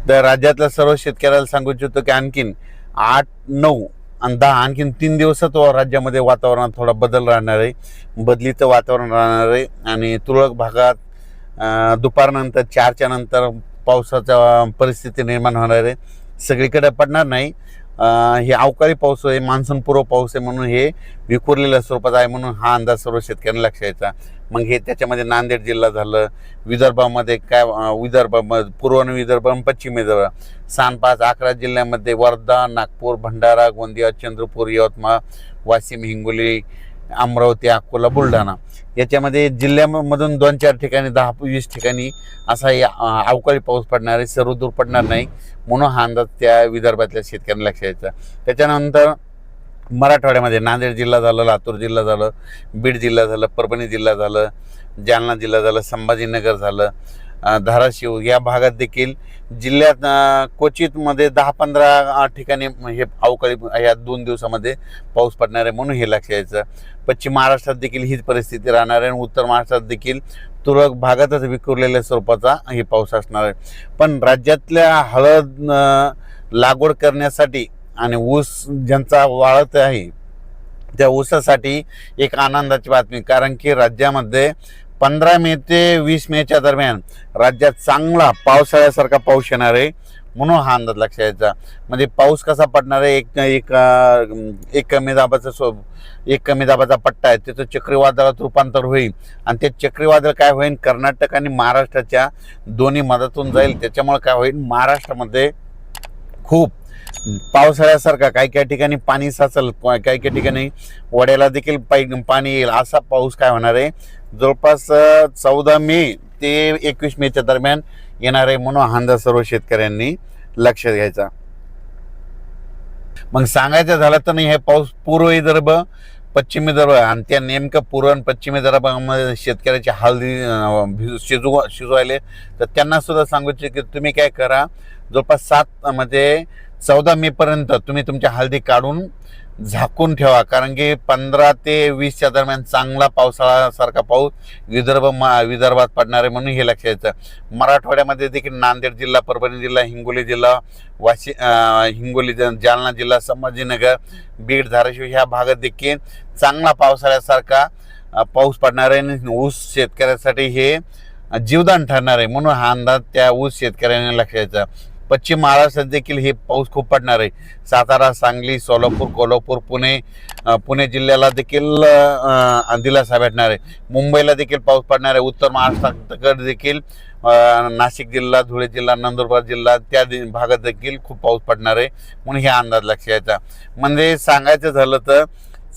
तर राज्यातल्या सर्व शेतकऱ्याला सांगू इच्छितो की आणखीन 8, 9 आणि 10 आणखीन 3 दिवसात राज्यामध्ये वातावरणात थोडा बदल राहणार आहे, बदलीचं वातावरण राहणार आहे आणि तुरळक भागात दुपारनंतर 4च्या नंतर पावसाचा परिस्थिती निर्माण होणार आहे. सगळीकडे पडणार नाही. हे अवकाळी पाऊस आहे, मान्सूनपूर्व पाऊस आहे, म्हणून हे विखुरलेल्या स्वरूपात आहे, म्हणून हा अंदाज सर्व शेतकऱ्यांना लक्षात यायचा. मग हे त्याच्यामध्ये नांदेड जिल्हा झालं, विदर्भामध्ये काय विदर्भ, पूर्व विदर्भ, पश्चिम विदर्भ, 6, 5, 11 जिल्ह्यामध्ये वर्धा, नागपूर, भंडारा, गोंदिया, चंद्रपूर, यवतमाळ, वाशिम, हिंगोली, अमरावती, अकोला, बुलढाणा याच्यामध्ये जिल्ह्यामधून 2-4 ठिकाणी 10-20 ठिकाणी असा अवकाळी पाऊस पडणार आहे, सर्वदूर पडणार नाही, म्हणून हा अंदाज त्या विदर्भातल्या शेतकऱ्यांना लक्षात यायचा. त्याच्यानंतर मराठवाड्यामध्ये नांदेड जिल्हा झालं, लातूर जिल्हा झालं, बीड जिल्हा झालं, परभणी जिल्हा झालं, जालना जिल्हा झालं, संभाजीनगर झालं, धाराशिव या भागात देखील जिल्ह्यात क्वचितमध्ये 10-15 ठिकाणी हे अवकाळी या 2 दिवसामध्ये पाऊस पडणार आहे, म्हणून हे लक्षात यायचं. पश्चिम महाराष्ट्रात देखील हीच परिस्थिती राहणार आहे आणि उत्तर महाराष्ट्रात देखील तुरळक भागातच विखुरलेल्या स्वरूपाचा हे पाऊस असणार आहे. पण राज्यातल्या हळद लागवड करण्यासाठी आणि ऊस ज्यांचा वाळत आहे त्या ऊसासाठी एक आनंदाची बातमी, कारण की राज्यामध्ये 15 मे ते 20 मेच्या दरम्यान राज्यात चांगला पावसाळ्यासारखा पाऊस येणार आहे, म्हणून हा अंदाज लक्षात यायचा. म्हणजे पाऊस कसा पडणार आहे, एक कमी दाबाचा पट्टा आहे, त्याचं चक्रीवादळात रूपांतर होईल आणि ते चक्रीवादळ काय होईल, कर्नाटक आणि महाराष्ट्राच्या दोन्ही मधातून जाईल. त्याच्यामुळे काय होईल, महाराष्ट्रामध्ये खूप पावसाळ्यासारखा काही ठिकाणी पाणी साचल, काही ठिकाणी वड्याला देखील पाणी येईल, असा पाऊस काय होणार आहे जवळपास 14 मे ते 21 मेच्या दरम्यान येणार आहे, म्हणून हा अंदाज सर्व शेतकऱ्यांनी लक्षात घ्यायचा. मग सांगायचं झालं तर नाही, हे पाऊस पूर्व विदर्भ, पश्चिम विदर्भ आणि त्या नेमकं पूर्व आणि पश्चिम विदर्भामध्ये शेतकऱ्याचे हळदी शिजवायले, तर त्यांना सुद्धा सांगू इच्छितो की तुम्ही काय करा, जवळपास 14 मे पर्यंत तुम्ही तुमच्या हळदी काढून झाकून ठेवा, कारण की 15 ते 20च्या दरम्यान चांगला पावसाळ्यासारखा पाऊस विदर्भात पडणार आहे, म्हणून हे लक्षात यायचं. मराठवाड्यामध्ये देखील नांदेड जिल्हा, परभणी जिल्हा, हिंगोली जिल्हा, जालना जिल्हा, संभाजीनगर, बीड, धाराशिव ह्या भागात देखील चांगला पावसाळ्यासारखा पाऊस पडणार आहे आणि ऊस शेतकऱ्यासाठी हे जीवदान ठरणार आहे, म्हणून हा अंदाज त्या ऊस शेतकऱ्यांनी लक्षात यायचा. पश्चिम महाराष्ट्रात देखील हे पाऊस खूप पडणार आहे. सातारा, सांगली, सोलापूर, कोल्हापूर, पुणे जिल्ह्याला देखील दिलासा भेटणार आहे. मुंबईला देखील पाऊस पडणार आहे. उत्तर महाराष्ट्राकडे देखील नाशिक जिल्हा, धुळे जिल्हा, नंदुरबार जिल्हा त्या भागात देखील खूप पाऊस पडणार आहे, म्हणून हे अंदाज लक्षात यायचा. म्हणजे सांगायचं झालं तर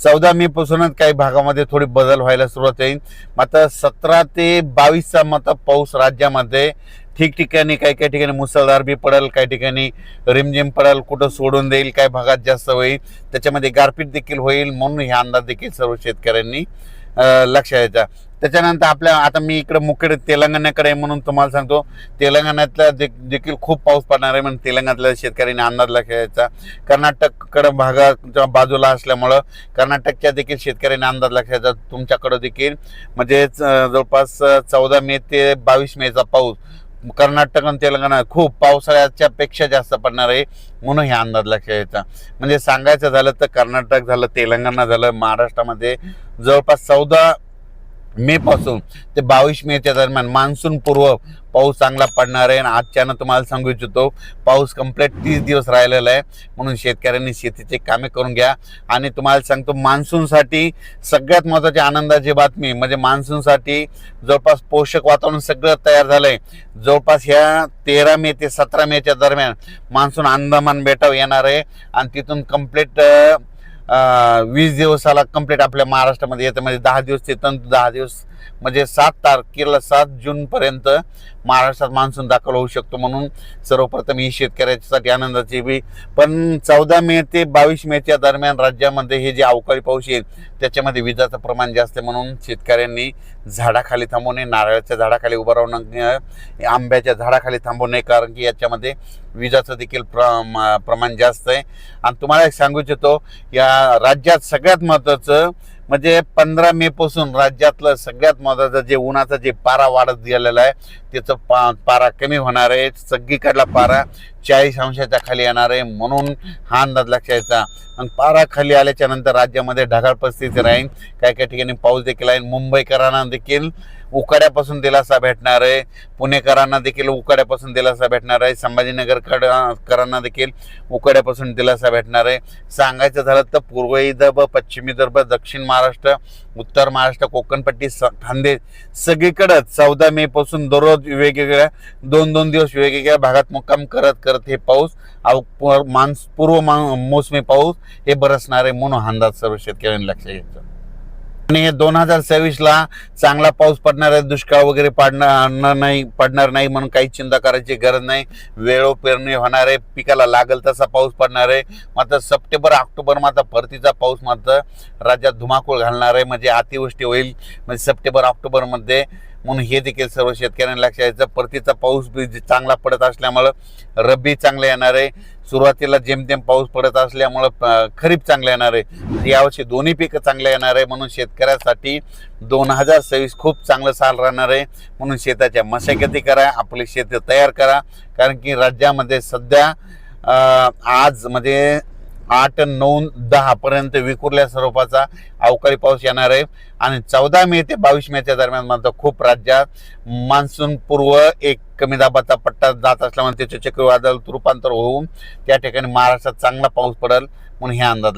14 मे पासूनच काही भागामध्ये थोडी बदल व्हायला सुरुवात होईल. मात्र 17 ते 22चा पाऊस राज्यामध्ये ठिकठिकाणी काही ठिकाणी मुसळधार बी पडेल, काही ठिकाणी रिमझिम पडेल, कुठं सोडून देईल, काही भागात जास्त होईल, त्याच्यामध्ये गारपीट देखील होईल, म्हणून हे अंदाज देखील सर्व शेतकऱ्यांनी लक्षात यायचा. त्याच्यानंतर आता मी इकडे मुख्य तेलंगणाकडे म्हणून तुम्हाला सांगतो, तेलंगणातल्या देखील खूप पाऊस पडणार आहे, म्हणून तेलंगणातल्या शेतकऱ्यांनी अंदाज लक्षात यायचा. कर्नाटककडे भागाच्या बाजूला असल्यामुळं कर्नाटकच्या देखील शेतकऱ्यांनी अंदाज लक्षात यायचा. तुमच्याकडं देखील म्हणजे जवळपास 14 मे ते 22 मेचा पाऊस कर्नाटक आणि तेलंगणा खूप पावसाळ्याच्या पेक्षा जास्त पडणार आहे, म्हणून हे अंदाज लक्षात यायचा. म्हणजे सांगायचं झालं तर कर्नाटक झालं, तेलंगणा झालं, महाराष्ट्रामध्ये जवळपास 14 मे पासून ते 22 मेच्या दरम्यान मान्सून पूर्व पाऊस चांगला पडणार आहे. आणि आजच्यानं तुम्हाला सांगू इच्छितो, पाऊस कंप्लीट 30 दिवस राहिलेला आहे, म्हणून शेतकऱ्यांनी शेतीचे कामे करून घ्या. आणि तुम्हाला सांगतो, मान्सूनसाठी सगळ्यात महत्त्वाची आनंदाची बातमी म्हणजे मान्सूनसाठी जवळपास पोषक वातावरण सगळं तयार झालं आहे. जवळपास ह्या 13 मे ते 17 मेच्या दरम्यान मान्सून अंदमान बेटावर येणार आहे आणि तिथून कंप्लीट 20 दिवसाला कंप्लीट आपल्या महाराष्ट्रामध्ये येतं. म्हणजे 10 दिवस ते 10 दिवस म्हणजे 7 जूनपर्यंत महाराष्ट्रात मान्सून दाखल होऊ शकतो, म्हणून सर्वप्रथम ही शेतकऱ्यासाठी आनंदाची बी. पण 14 मे ते 22 मेच्या दरम्यान राज्यामध्ये हे जे अवकाळी पाऊस येईल त्याच्यामध्ये विजाचं प्रमाण जास्त आहे, म्हणून शेतकऱ्यांनी झाडाखाली थांबू नये, नारळाच्या झाडाखाली उभं राहू नये, आंब्याच्या झाडाखाली थांबू नये, कारण की याच्यामध्ये विजाचं देखील प्रमाण जास्त आहे. आणि तुम्हाला एक सांगू इच्छितो, या राज्यात सगळ्यात महत्त्वाचं म्हणजे 15 मे पासून राज्यातलं सगळ्यात महत्त्वाचं जे उन्हाचा जे पारा वाढत गेलेला आहे त्याचं पारा कमी होणार आहे. सगळीकडला पारा 40 अंशाच्या खाली येणार आहे, म्हणून हा अंदाज लक्षायचा. आणि पारा खाली आल्याच्या नंतर राज्यामध्ये ढगाळ परिस्थिती राहील, काही काही ठिकाणी पाऊस देखील आहे. मुंबईकरांना देखील उकाड्यापासून दिलासा भेटणार आहे, पुणेकरांना देखील उकाड्यापासून दिलासा भेटणार आहे, संभाजीनगरकरांना देखील उकाड्यापासून दिलासा भेटणार आहे. सांगायचं झालं तर पूर्व विदर्भ, पश्चिम विदर्भ, दक्षिण महाराष्ट्र, उत्तर महाराष्ट्र, कोकणपट्टी, खानदेश सगळीकडे 14 मे पासून दररोज वेगवेगळ्या 2-2 दिवस वेगवेगळ्या भागात मुक्काम करत करत हे पाऊस पूर्व मोसमी पाऊस हे बरसणार आहे, म्हणून अंदाज सर्व शेतकऱ्यांनी लक्षात घ्यायचं. आणि 2026ला चांगला पाऊस पडणार आहे, दुष्काळ वगैरे पडणार नाही म्हणून काही चिंता करायची गरज नाही. वेळो पेरणी होणार आहे, पिकाला लागल तसा पाऊस पडणार आहे. मात्र सप्टेंबर ऑक्टोबर मात्र परतीचा पाऊस मात्र राज्यात धुमाकूळ घालणार आहे, म्हणजे अतिवृष्टी होईल म्हणजे सप्टेंबर ऑक्टोबरमध्ये, म्हणून हे देखील सर्व शेतकऱ्यांनी लक्षात घ्यायचं. परतीचा पाऊस चांगला पडत असल्यामुळं रब्बी चांगलं येणार आहे. सुरुवातीला जेमतेम पाऊस पडत असल्यामुळं खरीप चांगलं येणार आहे. यावर्षी दोन्ही पिकं चांगले येणार आहे, म्हणून शेतकऱ्यासाठी 2026 खूप चांगलं साल राहणार आहे. म्हणून शेताच्या मशागती करा, आपली शेत तयार करा, कारण की राज्यामध्ये सध्या आज म्हणजे 8, 9, 10 पर्यंत विखुरल्या स्वरूपाचा अवकाळी पाऊस येणार आहे. आणि 14 मे ते 22 मेच्या दरम्यान मात्र खूप राज्यात मान्सून पूर्व एक कमी दाबाचा पट्टा जात असल्यामुळे त्याचे चक्रीवादळ रूपांतर होऊन त्या ठिकाणी महाराष्ट्रात चांगला पाऊस पडेल, म्हणून हे अंदाज